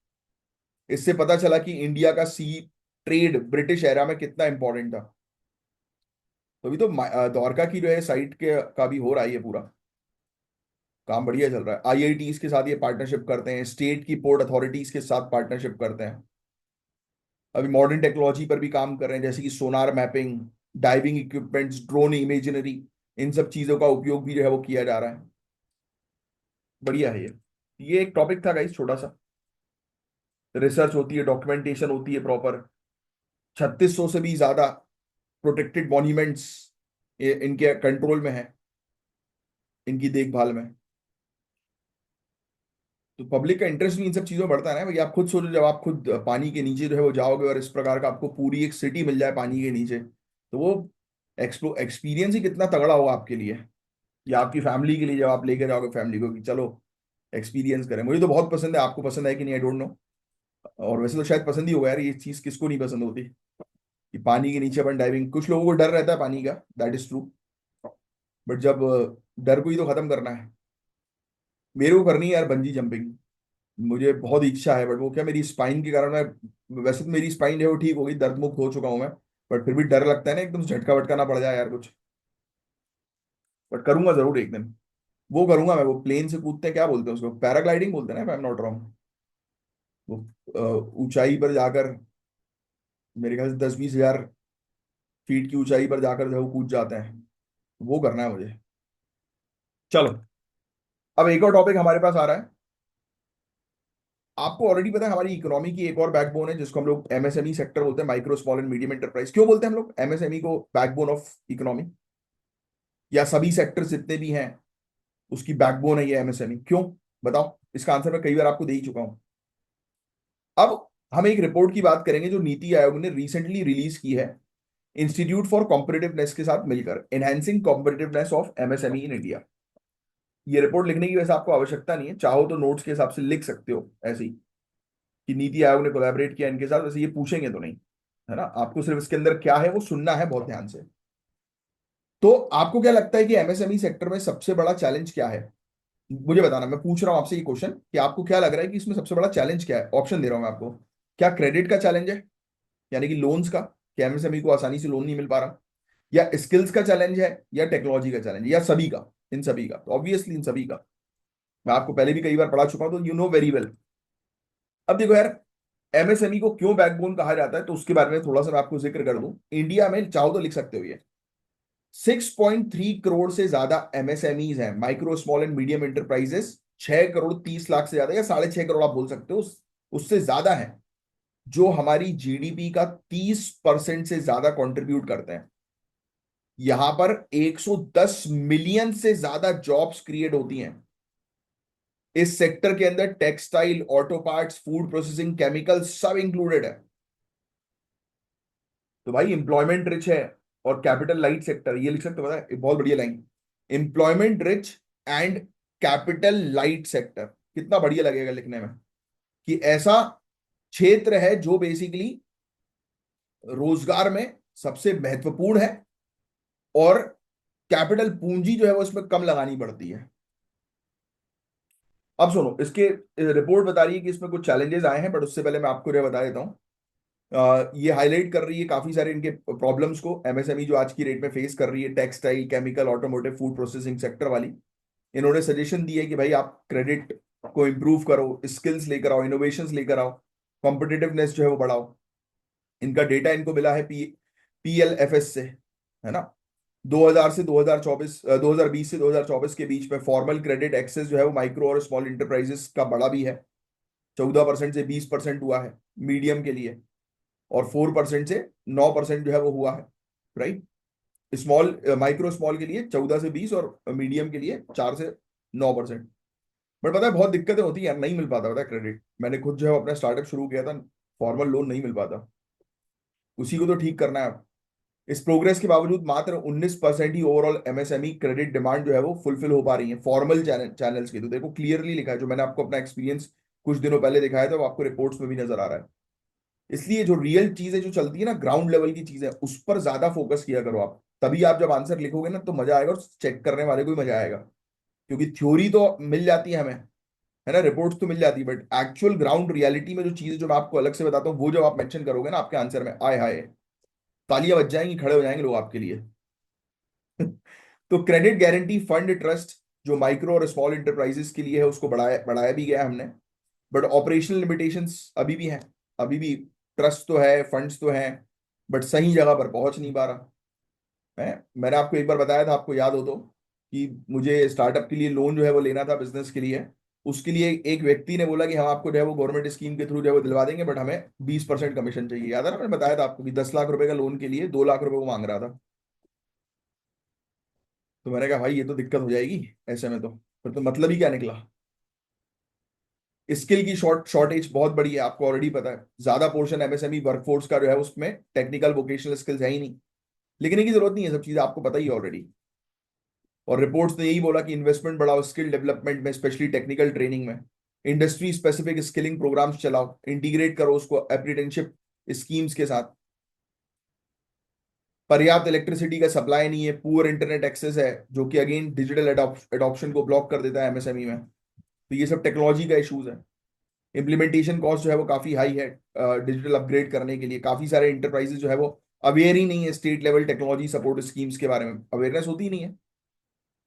इससे पता चला कि इंडिया का सी ट्रेड ब्रिटिश एरा में कितना इंपॉर्टेंट था। तो अभी तो द्वारका की जो है साइट के का भी हो रहा है ये पूरा काम, बढ़िया चल रहा है। आईआईटीज के साथ ये पार्टनरशिप करते हैं, स्टेट की पोर्ट अथॉरिटीज के साथ पार्टनरशिप करते हैं। अभी मॉडर्न टेक्नोलॉजी पर भी काम कर रहे हैं, जैसे कि sonar mapping, diving equipments, drone imaginary, इन सब चीजों का उपयोग भी जो है वो किया जा रहा है। बढ़िया है ये एक टॉपिक था गाइस छोटा सा। रिसर्च होती है, डॉक्यूमेंटेशन होती है प्रॉपर। 3600 से भी ज्यादा प्रोटेक्टेड मॉन्यूमेंट्स इनके कंट्रोल में है, इनकी देखभाल में। तो पब्लिक का इंटरेस्ट भी इन सब चीजों में बढ़ता है ना भाई। आप खुद सोचो, जब आप खुद पानी के नीचे जो है वो जाओगे, और इस प्रकार का आपको पूरी एक सिटी मिल जाए पानी के नीचे, तो वो एक्सपीरियंस ही कितना तगड़ा होगा आपके लिए, या आपकी फैमिली के लिए, जब आप लेकर जाओगे फैमिली को कि चलो एक्सपीरियंस करें। मुझे तो बहुत पसंद है, आपको पसंद है कि नहीं आई डोंट नो, और वैसे तो शायद पसंद ही होगा यार, ये चीज किसको नहीं पसंद होती, कि पानी के नीचे अपन डाइविंग। कुछ लोगों को डर रहता है पानी का, दैट इज ट्रू, बट जब डर को ही तो खत्म करना है। मेरे को करनी है यार बंजी जंपिंग, मुझे बहुत इच्छा है, बट वो क्या मेरी स्पाइन के कारण मैं, वैसे तो मेरी स्पाइन है वो ठीक हो गई, दर्द मुक्त हो चुका हूं मैं, बट फिर भी डर लगता है ना एकदम से झटका वटका ना पड़ जाए यार कुछ। बट करूंगा जरूर एक दिन। वो करूंगा मैं, वो प्लेन से कूदते हैं, क्या बोलते हैं उसको, पैराग्लाइडिंग बोलते हैं ना, आई एम नॉट रॉन्ग। वो ऊंचाई पर जाकर, मेरे ख्याल से 10-20 हजार फीट की ऊंचाई पर जाकर जो वो कूद जाते हैं, वो करना है मुझे। चलो, अब एक और टॉपिक हमारे पास आ रहा है। आपको ऑलरेडी पता है हमारी इकोनॉमी की एक और बैकबोन है जिसको हम लोग एमएसएमई सेक्टर बोलते हैं, micro small and medium enterprise. क्यों बोलते हैं हम लोग एमएसएमई को बैकबोन ऑफ इकोनॉमी, या सभी सेक्टर जितने भी हैं उसकी बैकबोन है ये एमएसएमई, क्यों? बताओ, इसका आंसर मैं कई बार आपको दे ही चुका हूं। अब हम एक रिपोर्ट की बात करेंगे जो नीति आयोग ने रिसेंटली रिलीज की है, इंस्टीट्यूट फॉर कॉम्पिटिटिवनेस के साथ मिलकर, enhancing competitiveness of MSME in India. ये रिपोर्ट लिखने की वैसे आपको आवश्यकता नहीं है, चाहो तो नोट्स के हिसाब से लिख सकते हो ऐसे ही, कि नीति आयोग ने कोलैबोरेट किया इनके साथ, वैसे ये पूछेंगे तो नहीं, है ना, आपको सिर्फ इसके अंदर क्या है वो सुनना है बहुत ध्यान से। तो आपको क्या लगता है कि एमएसएमई सेक्टर में सबसे बड़ा चैलेंज क्या है? मुझे बताना, मैं पूछ रहा हूं आपसे ये क्वेश्चन कि आपको क्या लग रहा है कि इसमें सबसे बड़ा चैलेंज क्या है। ऑप्शन दे रहा हूं मैं आपको। क्या क्रेडिट का चैलेंज है, यानी कि लोन्स का, कि एमएसएमई को आसानी से लोन नहीं मिल पा रहा, या स्किल्स का चैलेंज है, या टेक्नोलॉजी का चैलेंज, या सभी का? इन सभी का, तो ऑब्वियसली इन सभी का। मैं आपको पहले भी कई बार पढ़ा चुका हूं, तो यू नो वेरी वेल। अब देखो यार, एमएसएमई को क्यों बैकबोन कहा जाता है, तो उसके बारे में थोड़ा सा मैं आपको जिक्र कर दूं। इंडिया में चाहो तो लिख सकते हो ये, 6.3 करोड़ से ज्यादा एमएसएमईज हैं, micro small and medium enterprises. 6 crore 30 lakh से ज्यादा, या 6.5 करोड़ आप बोल सकते हो, उससे ज्यादा है, जो हमारी जीडीपी का 30% से ज्यादा कंट्रीब्यूट करते हैं। यहां पर 110 मिलियन से ज्यादा जॉब्स क्रिएट होती हैं। इस सेक्टर के अंदर textile, auto parts, food processing, chemical सब इंक्लूडेड है। तो भाई एम्प्लॉयमेंट रिच है और कैपिटल लाइट सेक्टर, ये लिख सकते हो, पता है, एक बहुत बढ़िया line, employment rich and capital light sector. कितना बढ़िया लगेगा लिखने में, कि ऐसा क्षेत्र है जो बेसिकली रोजगार में सबसे महत्वपूर्ण है, और कैपिटल पूंजी जो है वो इसमें कम लगानी पड़ती है। अब सुनो, इसके रिपोर्ट बता रही है कि इसमें कुछ चैलेंजेस आए हैं, बट उससे पहले मैं आपको ये बता देता हूँ। ये हाईलाइट कर रही है काफी सारे इनके प्रॉब्लम्स को, एमएसएमई जो आज की डेट में फेस कर रही है, textile, chemical, automotive, food processing sector वाली। इन्होंने सजेशन दी है कि भाई आप क्रेडिट को इम्प्रूव करो, स्किल्स लेकर आओ, इनोवेशंस लेकर आओ, कॉम्पिटिटिवनेस जो है वो बढ़ाओ। इनका डेटा इनको मिला है पीएलएफएस से, है ना। 2000 से 2024, 2020 से 2024 के बीच में फॉर्मल क्रेडिट एक्सेस जो है वो माइक्रो और स्मॉल इंटरप्राइजेस का बढ़ा भी है, 14% से 20% हुआ है मीडियम के लिए, और 4% से 9% जो है वो हुआ है, राइट। स्मॉल, माइक्रो स्मॉल के लिए 14 से 20, और मीडियम के लिए 4 से 9%। बट पता है बहुत दिक्कतें होती है यार, नहीं मिल पाता, पता है क्रेडिट। मैंने खुद जो है अपना स्टार्टअप शुरू किया था, फॉर्मल लोन नहीं मिल पाता, उसी को तो ठीक करना है अब। इस प्रोग्रेस के बावजूद मात्र 19% ही ओवरऑल एमएसएमई क्रेडिट डिमांड जो है वो फुलफिल हो पा रही है फॉर्मल चैनल्स की। तो देखो क्लियरली लिखा है, जो मैंने आपको अपना एक्सपीरियंस कुछ दिनों पहले दिखाया था, वो आपको रिपोर्ट्स में भी नजर आ रहा है। इसलिए जो रियल चीजें जो चलती है ना, ग्राउंड लेवल की चीजें, उस पर ज्यादा फोकस किया करो आप। तभी आप जब आंसर लिखोगे ना तो मजा आएगा, और चेक करने वाले को भी मजा आएगा। क्योंकि थ्योरी तो मिल जाती है हमें, है ना, रिपोर्ट्स तो मिल जाती है, बट एक्चुअल ग्राउंड रियलिटी में जो चीजें जो मैं आपको अलग से बताता हूँ, वो जब आप मेंशन करोगे ना आपके आंसर में, आय हाय, तालियां बज जाएंगी, खड़े हो जाएंगे लोग आपके लिए। तो क्रेडिट गारंटी फंड ट्रस्ट जो माइक्रो और स्मॉल इंटरप्राइजेस के लिए है, उसको बढ़ाया बढ़ाया भी गया है हमने, बट ऑपरेशनल लिमिटेशंस अभी भी हैं। अभी भी ट्रस्ट तो है, फंड्स तो हैं, बट सही जगह पर पहुंच नहीं पा रहा है। मैंने आपको एक बार बताया था, आपको याद हो तो, कि मुझे स्टार्टअप के लिए लोन जो है वो लेना था बिजनेस के लिए। उसके लिए एक व्यक्ति ने बोला कि हम आपको जो है वो गवर्नमेंट स्कीम के थ्रू जो है वो दिलवा देंगे, बट हमें 20% कमीशन चाहिए। याद है ना, मैंने बताया था आपको कि 10 लाख रुपए का लोन के लिए 2 लाख रुपए वो मांग रहा था। तो मैंने कहा भाई ये तो दिक्कत हो जाएगी, ऐसे में तो फिर तो मतलब ही क्या निकला। स्किल की शॉर्टेज बहुत बड़ी है, आपको ऑलरेडी पता है, ज्यादा पोर्शन एमएसएमई वर्कफोर्स का जो है उसमें टेक्निकल वोकेशनल स्किल्स है ही नहीं। लिखने की जरूरत नहीं है, सब चीजें आपको पता ही है ऑलरेडी। और रिपोर्ट्स ने यही बोला कि इन्वेस्टमेंट बढ़ाओ स्किल डेवलपमेंट में, स्पेशली टेक्निकल ट्रेनिंग में, इंडस्ट्री स्पेसिफिक स्किलिंग प्रोग्राम्स चलाओ, इंटीग्रेट करो उसको अप्रेंटिसशिप स्कीम्स के साथ। पर्याप्त इलेक्ट्रिसिटी का सप्लाई नहीं है, पुअर इंटरनेट एक्सेस है, जो कि अगेन डिजिटल एडॉप्शन को ब्लॉक कर देता है एमएसएमई में। तो ये सब टेक्नोलॉजी का इशूज है। इम्प्लीमेंटेशन कॉस्ट जो है वो काफी हाई है। डिजिटल अपग्रेड करने के लिए काफी सारे इंटरप्राइजेस जो है वो अवेयर ही नहीं है, state level technology support schemes के बारे में अवेयरनेस होती ही नहीं है।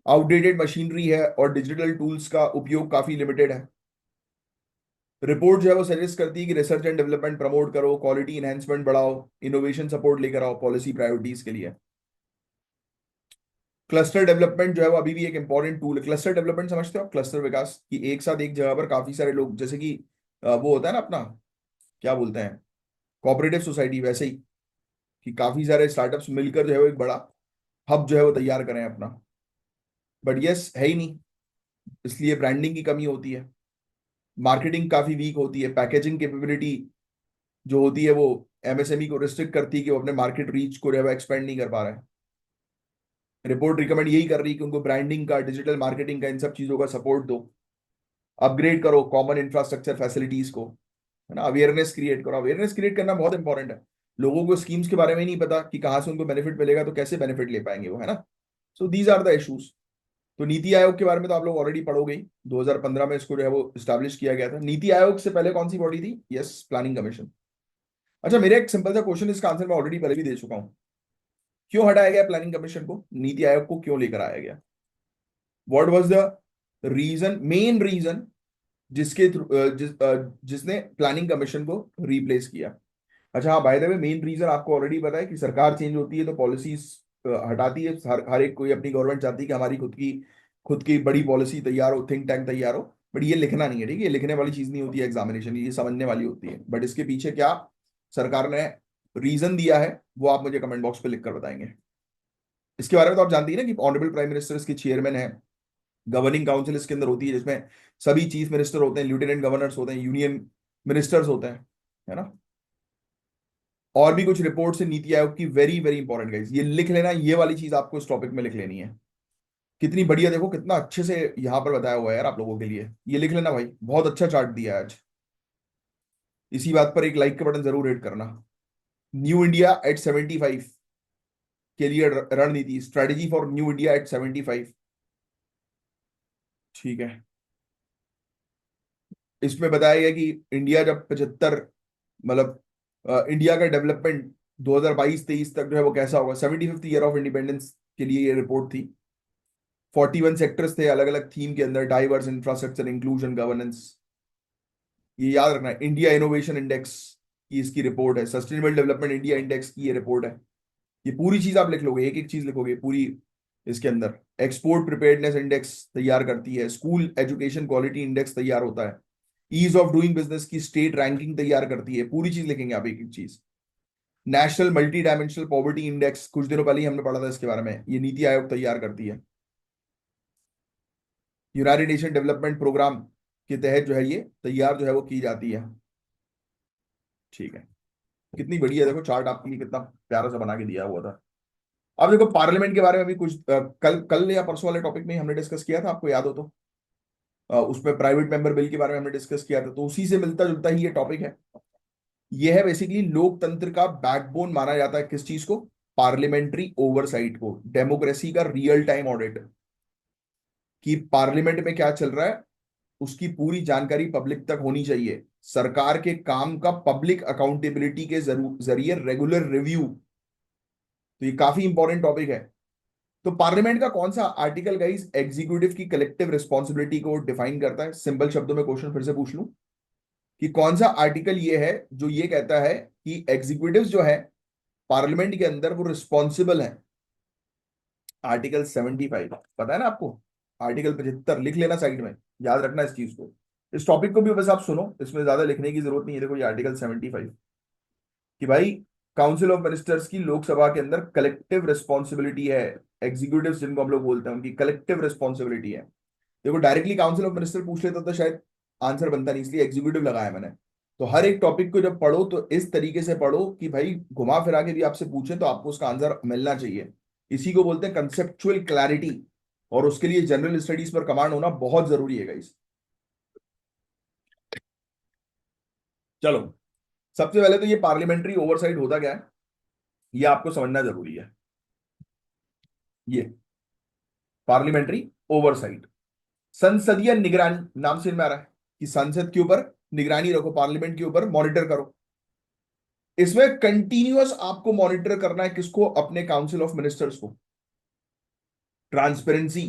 आउटडेटेड मशीनरी है और डिजिटल टूल्स का उपयोग काफी लिमिटेड है। रिपोर्ट जो है वो सजेस्ट करती है कि रिसर्च एंड डेवलपमेंट प्रमोट करो, क्वालिटी इनहेंसमेंट बढ़ाओ, इनोवेशन सपोर्ट लेकर आओ पॉलिसी प्रायोरिटीज के लिए। क्लस्टर डेवलपमेंट जो है वो अभी भी एक इंपॉर्टेंट टूल है। क्लस्टर डेवलपमेंट समझते हो? क्लस्टर विकास की एक साथ एक जगह पर काफी सारे लोग, जैसे कि वो होता है ना अपना, क्या बोलते हैं, कोऑपरेटिव सोसाइटी, वैसे ही कि काफी सारे स्टार्टअप्स मिलकर जो है वो एक बड़ा हब जो है वो तैयार करें अपना। बट यस, है ही नहीं, इसलिए ब्रांडिंग की कमी होती है, मार्केटिंग काफी वीक होती है, पैकेजिंग कैपेबिलिटी जो होती है वो एमएसएमई को रिस्ट्रिक्ट करती है कि वो अपने मार्केट रीच को जो है वो एक्सपेंड नहीं कर पा रहा है। रिपोर्ट रिकमेंड यही कर रही है कि उनको ब्रांडिंग का, डिजिटल मार्केटिंग का, इन सब चीजों का सपोर्ट दो, अपग्रेड करो कॉमन इंफ्रास्ट्रक्चर फैसिलिटीज को, है ना, अवेयरनेस क्रिएट करो। अवेयरनेस क्रिएट करना बहुत इंपॉर्टेंट है। लोगों को स्कीम्स के बारे में ही नहीं पता कि कहाँ से उनको बेनिफिट मिलेगा, तो कैसे बेनिफिट ले पाएंगे वो, है ना। So these are the issues. तो नीति आयोग के बारे में तो आप लोग ऑलरेडी पढ़ोगे ही। 2015 में इसको जो है वो स्टैब्लिश किया गया था। नीति आयोग से पहले कौन सी बॉडी थी? Yes, planning commission. अच्छा, मेरा एक सिंपल सा क्वेश्चन, इसका आंसर मैं ऑलरेडी पहले भी दे चुका हूँ। क्यों हटाया गया प्लानिंग कमीशन को? नीति आयोग को क्यों लेकर आया गया? What was the reason, main reason, जिसके जिसने प्लानिंग कमीशन को रिप्लेस किया? अच्छा हाँ, by the way main reason आपको ऑलरेडी पता है कि सरकार चेंज होती है तो पॉलिसीज हटाती है। हर एक कोई, अपनी गवर्नमेंट चाहती है कि हमारी खुद की बड़ी पॉलिसी तैयार हो, थिंक टैंक तैयार हो। बट ये लिखना नहीं है, ठीक है, ये लिखने वाली चीज नहीं होती है एग्जामिनेशन, ये समझने वाली होती है। बट इसके पीछे क्या सरकार ने रीजन दिया है, वो आप मुझे कमेंट बॉक्स पे लिखकर बताएंगे। इसके बारे में तो आप जानती है ना कि ऑनरेबल प्राइम मिनिस्टर इसके चेयरमैन है। गवर्निंग काउंसिल इसके अंदर होती है, जिसमें सभी चीफ मिनिस्टर होते हैं, लेफ्टिनेंट गवर्नर्स होते हैं, यूनियन मिनिस्टर्स होते हैं, है ना। और भी कुछ रिपोर्ट्स है नीति आयोग की, वेरी वेरी इंपॉर्टेंट गाइस, ये लिख लेना, ये वाली चीज आपको इस टॉपिक में लिख लेनी है। कितनी बढ़िया, देखो कितना अच्छे से यहाँ पर बताया हुआ है यार आप लोगों के लिए, ये लिख लेना भाई, बहुत अच्छा चार्ट दिया है आज। इसी बात पर एक लाइक का बटन जरूर हिट करना। न्यू इंडिया एट 75 के लिए रणनीति, strategy for new India at 75। ठीक है, इसमें बताया गया कि इंडिया जब 75, मतलब इंडिया का डेवलपमेंट 2022-23 तक जो है वो कैसा होगा, 75th ईयर ऑफ इंडिपेंडेंस के लिए ये रिपोर्ट थी। 41 सेक्टर्स थे अलग अलग थीम के अंदर, डाइवर्स, इंफ्रास्ट्रक्चर, इंक्लूजन, गवर्नेंस। ये याद रखना है। इंडिया इनोवेशन इंडेक्स की इसकी रिपोर्ट है, सस्टेनेबल डेवलपमेंट इंडिया इंडेक्स की ये रिपोर्ट है। ये पूरी चीज आप लिख लोगे, एक एक चीज लिखोगे पूरी इसके अंदर। एक्सपोर्ट प्रिपेयर्डनेस इंडेक्स तैयार करती है, स्कूल एजुकेशन क्वालिटी इंडेक्स तैयार होता है, ईज ऑफ डूइंग बिजनेस की स्टेट रैंकिंग तैयार करती है, पूरी चीज लिखेंगे आप एक एक चीज। National multi dimensional poverty index, कुछ दिनों पहले ही हमने पढ़ा था इसके बारे में, ये नीति आयोग तैयार करती है। यूनाइटेड नेशन डेवलपमेंट प्रोग्राम के तहत जो है ये तैयार जो है वो की जाती है। ठीक है, कितनी बढ़िया, देखो चार्ट आपके लिए कितना प्यारा सा बना के दिया हुआ था। अब देखो पार्लियामेंट के बारे में भी कुछ कल कल या परसों वाले टॉपिक में ही हमने डिस्कस किया था, आपको याद हो तो। उसमें प्राइवेट मेंबर बिल के बारे में हमने डिस्कस किया था, तो उसी से मिलता जुलता ही ये टॉपिक है। ये है बेसिकली लोकतंत्र का बैकबोन माना जाता है किस चीज को? पार्लियामेंट्री ओवरसाइट को, डेमोक्रेसी का रियल टाइम ऑडिट, कि पार्लियामेंट में क्या चल रहा है उसकी पूरी जानकारी पब्लिक तक होनी चाहिए। सरकार के काम का पब्लिक अकाउंटेबिलिटी के जरिए रेगुलर रिव्यू। तो ये काफी इंपॉर्टेंट टॉपिक है। तो पार्लियामेंट का कौन सा आर्टिकल गाइस एग्जीक्यूटिव की कलेक्टिव रिस्पॉन्सिबिलिटी को डिफाइन करता है? सिंपल शब्दों में क्वेश्चन फिर से पूछ लूं कि कौन सा आर्टिकल ये है जो ये कहता है कि एग्जीक्यूटिव जो है पार्लियामेंट के अंदर वो रिस्पॉन्सिबल है? आर्टिकल 75 पता है ना आपको? आर्टिकल 75 लिख लेना साइड में, याद रखना इस चीज को। इस टॉपिक को भी बस आप सुनो, इसमें ज्यादा लिखने की जरूरत नहीं है। देखो ये आर्टिकल 75 कि भाई काउंसिल ऑफ मिनिस्टर्स की लोकसभा के अंदर कलेक्टिव रिस्पॉन्सिबिलिटी है। एग्जीक्यूटिव जिनको हम लोग बोलते हैं उनकी कलेक्टिव रिस्पॉन्सिबिलिटी है। देखो डायरेक्टली काउंसिल ऑफ मिनिस्टर पूछ लेता तो शायद आंसर बनता नहीं, इसलिए एग्जीक्यूटिव लगाया मैंने। तो हर एक टॉपिक को जब पढ़ो तो इस तरीके से पढ़ो कि भाई घुमा फिरा के भी आपसे पूछे तो आपको उसका आंसर मिलना चाहिए। इसी को बोलते हैं कंसेप्चुअल क्लैरिटी, और उसके लिए जनरल स्टडीज पर कमांड होना बहुत जरूरी है गाइस। चलो, सबसे पहले तो ये पार्लियामेंट्री ओवरसाइट होता क्या है? ये आपको समझना जरूरी है। ये पार्लियामेंट्री ओवरसाइट, संसदीय निगरानी नाम से में आ रहा है कि संसद के ऊपर निगरानी रखो, पार्लियामेंट के ऊपर मॉनिटर करो। इसमें कंटिन्यूअस आपको मॉनिटर करना है किसको? अपने काउंसिल ऑफ मिनिस्टर्स को। ट्रांसपेरेंसी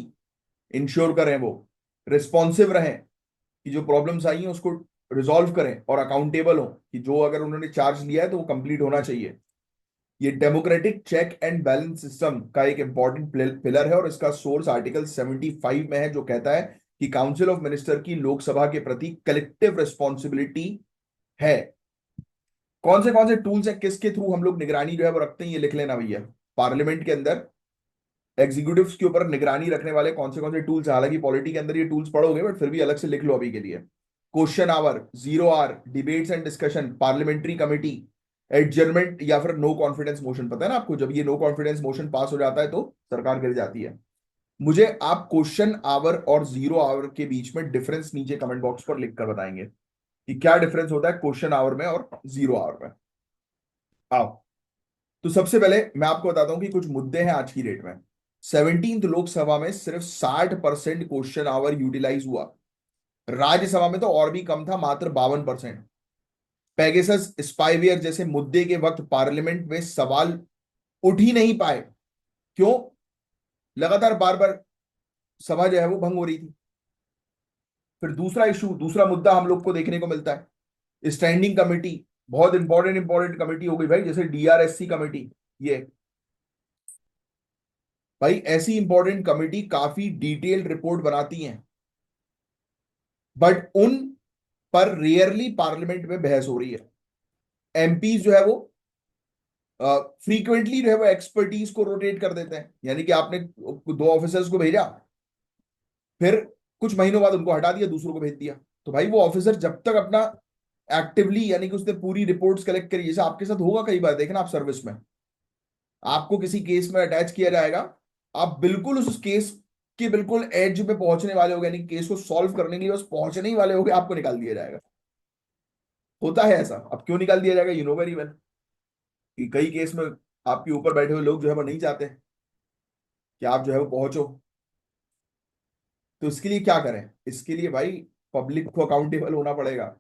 इंश्योर करें, वो रिस्पॉन्सिव रहें कि जो प्रॉब्लम्स आई हैं उसको रिजॉल्व करें, और अकाउंटेबल हो कि जो अगर उन्होंने चार्ज लिया है तो वो कंप्लीट होना चाहिए। ये democratic check and balance system का एक इंपॉर्टेंट पिलर है, और इसका सोर्स आर्टिकल 75 में है, जो कहता है कि काउंसिल ऑफ मिनिस्टर की लोकसभा के प्रति कलेक्टिव रिस्पॉन्सिबिलिटी है। कौन से टूल्स हैं, किसके थ्रू हम लोग निगरानी जो है वो रखते हैं, ये लिख लेना भैया। पार्लियामेंट के अंदर एग्जीक्यूटिव्स के ऊपर निगरानी रखने वाले कौन से टूल्स, हालांकि पॉलिटी के अंदर ये टूल्स पढ़ोगे, बट फिर भी अलग से लिख लो अभी के लिए। Question hour, zero hour, debates and discussion, parliamentary committee, adjournment या फिर नो कॉन्फिडेंस मोशन। पता है ना आपको, जब ये नो कॉन्फिडेंस मोशन पास हो जाता है तो सरकार गिर जाती है। मुझे आप क्वेश्चन आवर और जीरो आवर के बीच में डिफरेंस नीचे कमेंट बॉक्स पर लिखकर बताएंगे कि क्या डिफरेंस होता है क्वेश्चन आवर में और जीरो आवर में। आओ, तो सबसे पहले मैं आपको बताता हूं कि कुछ मुद्दे हैं आज की डेट में। 17th लोकसभा में सिर्फ 60% क्वेश्चन आवर यूटिलाइज हुआ। राज्यसभा में तो और भी कम था, मात्र 52%। पेगासस स्पाईवेयर जैसे मुद्दे के वक्त पार्लियामेंट में सवाल उठ ही नहीं पाए। क्यों? लगातार बार बार सभा जो है वो भंग हो रही थी। फिर दूसरा इशू, दूसरा मुद्दा हम लोग को देखने को मिलता है, स्टैंडिंग कमेटी। बहुत इंपॉर्टेंट कमेटी हो गई भाई, जैसे डीआरएससी कमेटी। ये भाई ऐसी इंपॉर्टेंट कमेटी काफी डिटेल्ड रिपोर्ट बनाती हैं, बट उन पर रेयरली पार्लियामेंट में बहस हो रही है। एमपीज जो है वो फ्रीक्वेंटली जो है वो एक्सपर्टीज को रोटेट कर देते हैं, यानी कि आपने दो ऑफिसर्स को भेजा, फिर कुछ महीनों बाद उनको हटा दिया, दूसरों को भेज दिया। तो भाई वो ऑफिसर जब तक अपना एक्टिवली, यानी कि उसने पूरी रिपोर्ट्स कलेक्ट करी, जैसे आपके साथ होगा कई बार, देखना आप सर्विस में आपको किसी केस में अटैच किया जाएगा, आप बिल्कुल उस केस के बिल्कुल एज पे पहुंचने वाले होगे, यानी केस को सॉल्व करने के लिए बस पहुंचने ही वाले होगे, आपको निकाल दिया जाएगा। होता है ऐसा। अब क्यों निकाल दिया जाएगा? यू नो वेरी वेल कि कई केस में आपके ऊपर बैठे हुए लोग जो है वो नहीं चाहते कि आप जो है वो पहुंचो। तो इसके लिए क्या करें? इसके लिए भाई पब्लिक को अकाउंटेबल होना पड़ेगा,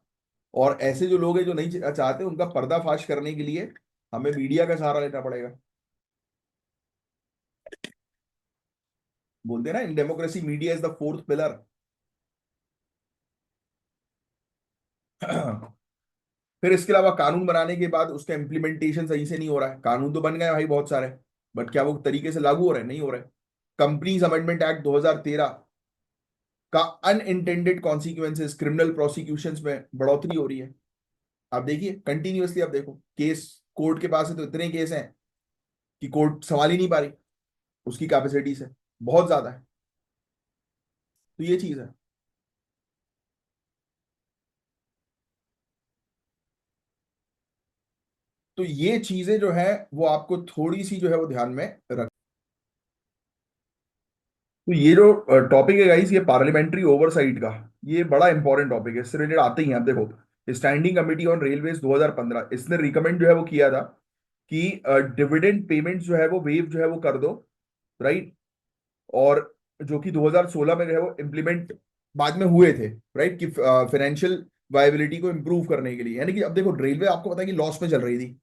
और ऐसे जो लोग हैं जो नहीं चाहते, उनका पर्दाफाश करने के लिए हमें मीडिया का सहारा लेना पड़ेगा। बोलते हैं ना, in democracy media is the fourth pillar. फिर इसके अलावा कानून बनाने के बाद उसका इम्प्लीमेंटेशन सही से नहीं हो रहा है। कानून तो बन गए भाई बहुत सारे, बट क्या वो तरीके से लागू हो रहे हैं? नहीं हो रहे। कंपनीज अमेंडमेंट एक्ट 2013 का अनइंटेंडेड कॉन्सिक्वेंसेस, क्रिमिनल प्रोसिक्यूशंस में बढ़ोतरी हो रही है। आप देखिए कंटिन्यूअसली, आप देखो केस, कोर्ट के पास है तो इतने केस हैं कि कोर्ट संभाल ही नहीं पा रही, उसकी कैपेसिटी से बहुत ज्यादा है। तो ये चीज है। तो ये चीजें जो है वो आपको थोड़ी सी जो है वो ध्यान में रख। तो ये जो टॉपिक है गाइस, ये पार्लियामेंट्री ओवरसाइट का, ये बड़ा इंपॉर्टेंट टॉपिक है। इससे रिलेटेड आते ही हैं, आप देखो स्टैंडिंग कमेटी ऑन रेलवेज 2015, इसने रिकमेंड जो है वो किया था कि डिविडेंड पेमेंट जो है वो वेव जो है वो कर दो, राइट। और जो कि 2016 में जो है वो इम्प्लीमेंट बाद में हुए थे, राइट, कि फाइनेंशियल वायबिलिटी को इंप्रूव करने के लिए। यानी कि अब देखो रेलवे आपको पता है कि लॉस में चल रही थी,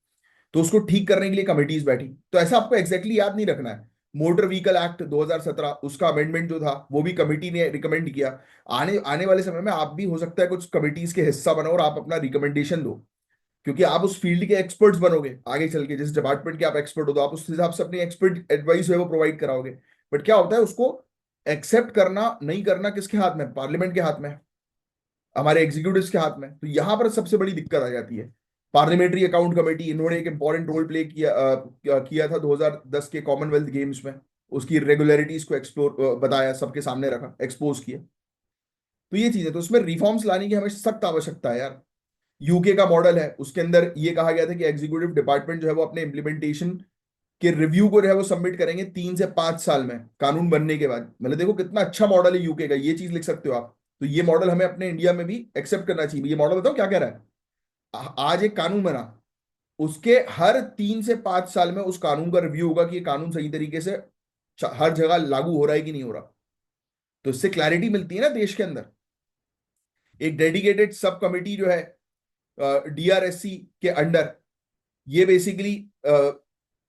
तो उसको ठीक करने के लिए कमिटीज बैठी। तो ऐसा आपको एग्जैक्टली याद नहीं रखना है। मोटर व्हीकल एक्ट 2017, उसका अमेंडमेंट जो था वो भी कमिटी ने रिकमेंड किया। आने आने वाले समय में आप भी हो सकता है कुछ कमिटीज के हिस्सा बनो और आप अपना रिकमेंडेशन दो, क्योंकि आप उस फील्ड के एक्सपर्ट्स बनोगे आगे चल के। जिस डिपार्टमेंट के आप एक्सपर्ट हो तो आप उस हिसाब से अपनी एक्सपर्ट एडवाइस है वो प्रोवाइड कराओगे। बट क्या होता है, उसको एक्सेप्ट करना नहीं करना किसके हाथ में? पार्लियामेंट के हाथ में, हमारे एग्जीक्यूटिव के हाथ में। तो यहां पर सबसे बड़ी दिक्कत आ जाती है। पार्लियामेंट्री अकाउंट कमेटी, इन्होंने एक इंपॉर्टेंट रोल प्ले किया था 2010 के कॉमनवेल्थ गेम्स में। उसकी रेगुलरिटीज को एक्सप्लोर बताया, सबके सामने रखा, एक्सपोज किया। तो ये चीज है, तो उसमें रिफॉर्म्स लाने की हमें सख्त आवश्यकता है यार। यूके का मॉडल है, उसके अंदर ये कहा गया था कि एग्जीक्यूटिव डिपार्टमेंट जो है वो अपने इंप्लीमेंटेशन के रिव्यू को जो है वो सबमिट करेंगे 3 से 5 साल में, कानून बनने के बाद। मतलब देखो कितना अच्छा मॉडल है यूके का, ये चीज लिख सकते हो आप। तो ये मॉडल हमें अपने इंडिया में भी एक्सेप्ट करना चाहिए। ये मॉडल बताओ क्या कह रहा है। आज एक कानून बना, उसके हर 3 से 5 साल में उस कानून का रिव्यू होगा कि ये कानून सही तरीके से हर जगह लागू हो रहा है कि नहीं हो रहा। तो इससे क्लैरिटी मिलती है ना देश के अंदर। एक डेडिकेटेड सब कमिटी जो है डीआरएससी के अंडर, ये बेसिकली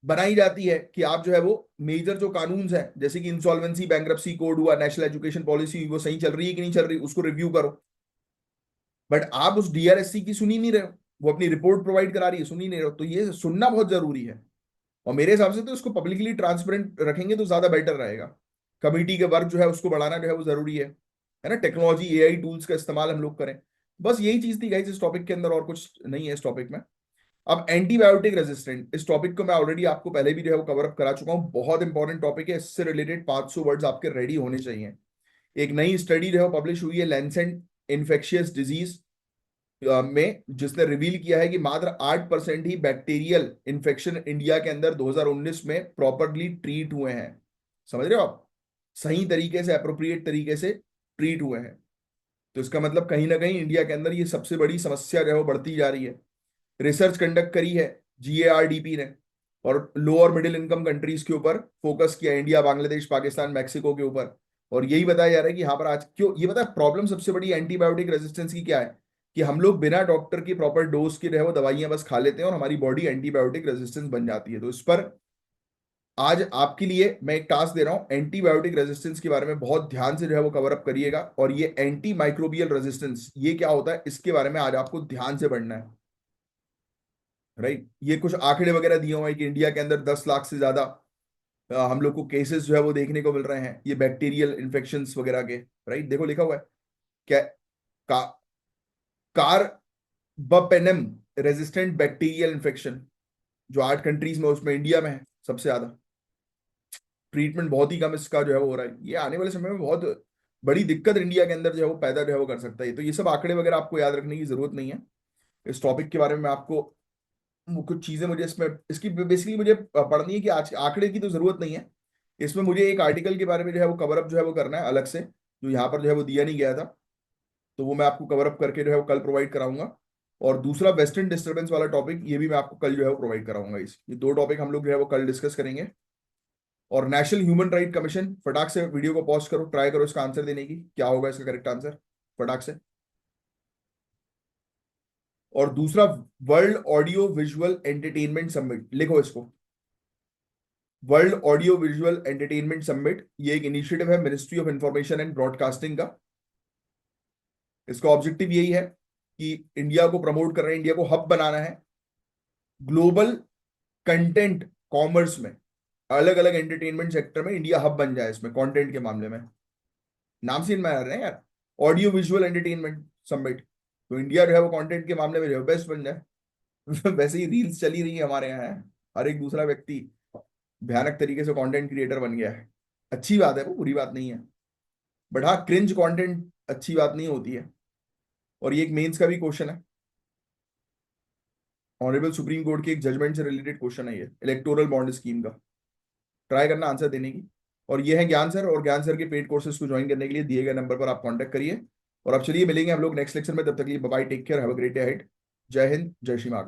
बनाई जाती है कि आप जो है वो मेजर जो कानून है, जैसे कि इंसॉल्वेंसी बैंक्रप्सी कोड हुआ, नेशनल एजुकेशन पॉलिसी, वो सही चल रही है कि नहीं चल रही, उसको रिव्यू करो। बट आप उस डीआरएससी की सुनी नहीं रहे हो, वो अपनी रिपोर्ट प्रोवाइड करा रही है, सुनी नहीं रहे हो। तो ये सुनना बहुत जरूरी है। और मेरे हिसाब से तो इसको पब्लिकली ट्रांसपेरेंट रखेंगे तो ज्यादा बेटर रहेगा। कमिटी के वर्क जो है उसको बढ़ाना जो है वो जरूरी है ना। टेक्नोलॉजी एआई टूल्स का इस्तेमाल हम लोग करें। बस यही चीज थी गाइस इस टॉपिक के अंदर, और कुछ नहीं है इस टॉपिक में। अब एंटीबायोटिक रेजिस्टेंट, इस टॉपिक को मैं ऑलरेडी आपको पहले भी जो है वो कवर अप करा चुका हूँ। बहुत इंपॉर्टेंट टॉपिक है, इससे रिलेटेड 500 वर्ड्स आपके रेडी होने चाहिए। एक नई स्टडी जो है पब्लिश हुई है लैंसेट इन्फेक्शियस डिजीज में, जिसने रिवील किया है कि मात्र 8% ही बैक्टीरियल इन्फेक्शन इंडिया के अंदर 2019 में प्रॉपरली ट्रीट हुए हैं। समझ रहे हो आप? सही तरीके से, अप्रोप्रिएट तरीके से ट्रीट हुए हैं। तो इसका मतलब कहीं ना कहीं इंडिया के अंदर ये सबसे बड़ी समस्या जो है वो बढ़ती जा रही है। रिसर्च कंडक्ट करी है जीएआरडीपी ने, और लो और मिडिल इनकम कंट्रीज के ऊपर फोकस किया, इंडिया, बांग्लादेश, पाकिस्तान, मैक्सिको के ऊपर। और यही बताया जा रहा है कि यहाँ पर आज क्यों ये बता, प्रॉब्लम सबसे बड़ी एंटीबायोटिक रेजिस्टेंस की क्या है, कि हम लोग बिना डॉक्टर की प्रॉपर डोज के रहे वो दवाइयां बस खा लेते हैं और हमारी बॉडी एंटीबायोटिक रेजिस्टेंस बन जाती है। तो इस पर आज आपके लिए मैं एक टास्क दे रहा हूं, एंटीबायोटिक रेजिस्टेंस के बारे में बहुत ध्यान से जो है वो कवर अप करिएगा। और ये एंटी माइक्रोबियल रेजिस्टेंस ये क्या होता है, इसके बारे में आज आपको ध्यान से पढ़ना है। राइट, ये कुछ आंकड़े वगैरह दिए हुए हैं कि इंडिया के अंदर 10 लाख से ज्यादा हम लोग को केसेस जो है वो देखने को मिल रहे हैं, ये बैक्टीरियल इन्फेक्शंस वगैरह के। राइट, देखो लिखा हुआ है क्या, का, कार्बापेनम रेजिस्टेंट बैक्टीरियल इन्फेक्शन, जो 8 कंट्रीज में, उसमें इंडिया में है सबसे ज्यादा। ट्रीटमेंट बहुत ही कम इसका जो है वो हो रहा है। ये आने वाले समय में बहुत बड़ी दिक्कत इंडिया के अंदर जो है वो पैदा जो है वो कर सकता है। तो ये सब आंकड़े वगैरह आपको याद रखने की जरूरत नहीं है। इस टॉपिक के बारे में आपको कुछ चीजें मुझे इसमें इसकी बेसिकली मुझे पढ़नी है कि आज आंकड़े की तो जरूरत नहीं है। इसमें मुझे एक आर्टिकल के बारे में जो है वो कवर अप जो है वो करना है अलग से, जो यहाँ पर जो है वो दिया नहीं गया था। तो वो मैं आपको कवर अप करके जो है वो कल प्रोवाइड कराऊंगा। और दूसरा वेस्टर्न डिस्टर्बेंस वाला टॉपिक, ये भी मैं आपको कल जो है वो प्रोवाइड कराऊंगा। ये दो टॉपिक हम लोग जो है वो कल डिस्कस करेंगे। और नेशनल ह्यूमन राइट कमीशन, फटाक से वीडियो को पॉज करो, ट्राई करो इसका आंसर देने की, क्या होगा इसका करेक्ट आंसर, फटाक से। और दूसरा, world audio visual entertainment summit, लिखो इसको। World audio visual entertainment summit, ये एक इनिशिएटिव है ministry of information and broadcasting का। इसका ऑब्जेक्टिव यही है कि इंडिया को प्रमोट कर रहे हैं, इंडिया को हब बनाना है ग्लोबल कंटेंट कॉमर्स में। अलग अलग एंटरटेनमेंट सेक्टर में इंडिया हब बन जाए इसमें, कंटेंट के मामले में। नाम से में आ रहे हैं यार, ऑडियो विजुअल एंटरटेनमेंट समिट। तो इंडिया जो है वो कंटेंट के मामले में जो है बेस्ट बन जाए। वैसे ही रील्स चली रही है हमारे यहाँ है, हर एक दूसरा व्यक्ति भयानक तरीके से कंटेंट क्रिएटर बन गया है। अच्छी बात है, वो बुरी बात नहीं है। बट हाँ, क्रिंज कंटेंट अच्छी बात नहीं होती है। और ये एक मेंस का भी क्वेश्चन है, ऑनरेबल सुप्रीम कोर्ट के एक जजमेंट से रिलेटेड क्वेश्चन है ये, इलेक्टोरल बॉन्ड स्कीम का। ट्राई करना आंसर देने की। और ये है ज्ञान सर, और ज्ञान सर के पेड कोर्सेज को ज्वाइन करने के लिए दिए गए नंबर पर आप कांटेक्ट करिए। और अब चलिए मिलेंगे हम लोग नेक्स्ट लेक्चर में, तब तक के लिए bye, take care, have a great day ahead. जय हिंद, जय श्री महाकाल।